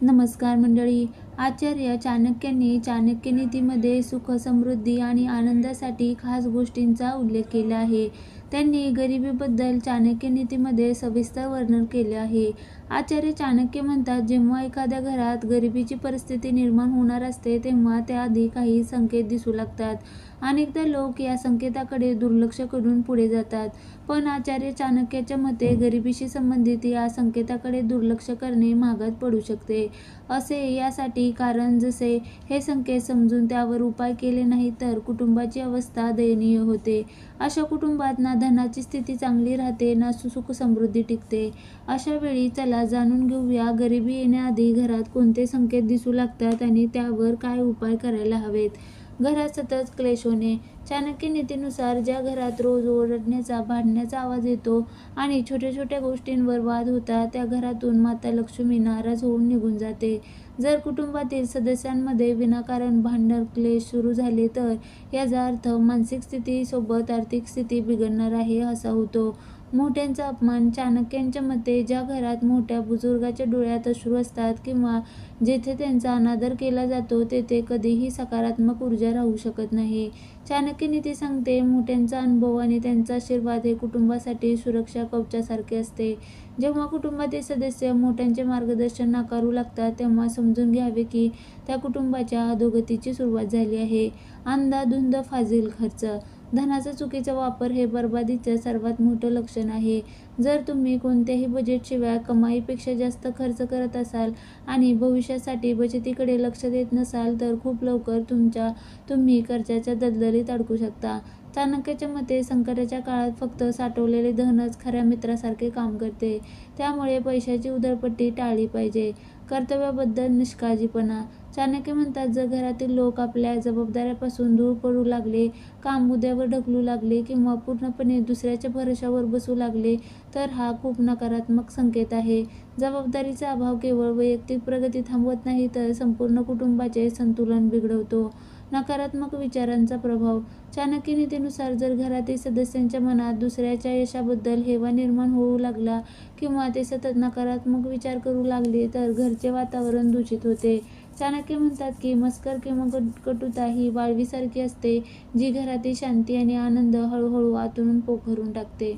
नमस्कार मंडळी. आचार्य चाणक्यांनी चाणक्य नीतीमध्ये सुख, समृद्धी आणि आनंदासाठी खास गोष्टींचा उल्लेख केला आहे. त्यांनी गरिबीबद्दल चाणक्य नीतीमध्ये सविस्तर वर्णन केले आहे. आचार्य चाणक्य म्हणतात, जेव्हा एखाद्या घरात गरिबीची परिस्थिती निर्माण होणार असते तेव्हा त्याआधी काही संकेत दिसू लागतात. अनेकदा लोक या संकेताकडे दुर्लक्ष करून पुढे जातात. पण आचार्य चाणक्याच्या मते गरिबीशी संबंधित या संकेताकडे दुर्लक्ष करणे महागात पडू शकते. असे यासाठी कारण जसे हे संकेत समजून त्यावर उपाय केले नाही तर कुटुंबाची अवस्था दयनीय होते. अशा कुटुंबात ना धनाची स्थिती चांगली राहते ना सुख समृद्धी टिकते. अशा वेळी चला जाणून घेऊया, गरिबी येण्याआधी घरात कोणते संकेत दिसू लागतात आणि त्यावर काय उपाय करायला हवेत. घरात सतत क्लेश होणे. चाणक्य नीतीनुसार ज्या घरात रोज ओरडण्याचा, भांडण्याचा आवाज येतो आणि छोट्या छोट्या गोष्टींवर वाद होतात त्या घरातून माता लक्ष्मी नाराज होऊन निघून जाते. जर कुटुंबातील सदस्यांमध्ये विनाकारण भांडण, क्लेश सुरू झाले तर याचा अर्थ मानसिक स्थिती सोबत आर्थिक स्थिती बिघडणार आहे असा होतो. मोठ्यांचा अपमान. चाणक्यांच्या मते ज्या घरात मोठ्या बुजुर्गाच्या डोळ्यात अश्रू असतात किंवा जेथे त्यांचा अनादर केला जातो तेथे कधीही सकारात्मक ऊर्जा राहू शकत नाही. चाणक्य नीती सांगते, मोठ्यांचा अनुभव आणि त्यांचा आशीर्वाद हे कुटुंबासाठी सुरक्षा कवचासारखे असते. जेव्हा कुटुंबातील सदस्य मोठ्यांचे मार्गदर्शन नाकारू लागतात तेव्हा समजून घ्यावे की त्या कुटुंबाच्या अधोगतीची सुरुवात झाली आहे. अंधाधुंद फाजील खर्च. धनाचा चुकीचा वापर हे बरबादीचं सर्वात मोठं लक्षण आहे. जर तुम्ही कोणत्याही बजेटशिवाय कमाईपेक्षा जास्त खर्च करत असाल आणि भविष्यासाठी बचतीकडे लक्ष देत नसाल तर खूप लवकर तुम्ही कर्जाच्या दलदलीत अडकू शकता. चाणक्याच्या मते संकटाच्या काळात फक्त साठवलेले धनच खऱ्या मित्रासारखे काम करते. त्यामुळे पैशाची उधळपट्टी टाळली पाहिजे. कर्तव्याबद्दल निष्काळजीपणा. चाणक्य म्हणतात, जर घरातील लोक आपल्या जबाबदाऱ्यापासून दूर पडू लागले, काम उद्यावर ढकलू लागले किंवा पूर्णपणे दुसऱ्याच्या भरोश्यावर बसू लागले तर हा खूप नकारात्मक संकेत आहे. जबाबदारीचा अभाव केवळ वैयक्तिक प्रगती थांबवत नाही तर संपूर्ण कुटुंबाचे संतुलन बिघडवतो. नकारात्मक विचारांचा प्रभाव. चाणक्य नीतीनुसार जर घरातील सदस्यांच्या मनात दुसऱ्याच्या यशाबद्दल हेवा निर्माण होऊ लागला किंवा ते सतत नकारात्मक विचार करू लागले तर घरचे वातावरण दूषित होते. चाणक्य म्हणतात की मस्कर किंवा कटुता ही वाळवीसारखी असते जी घरातील शांती आणि आनंद हळूहळू आतून पोखरून टाकते.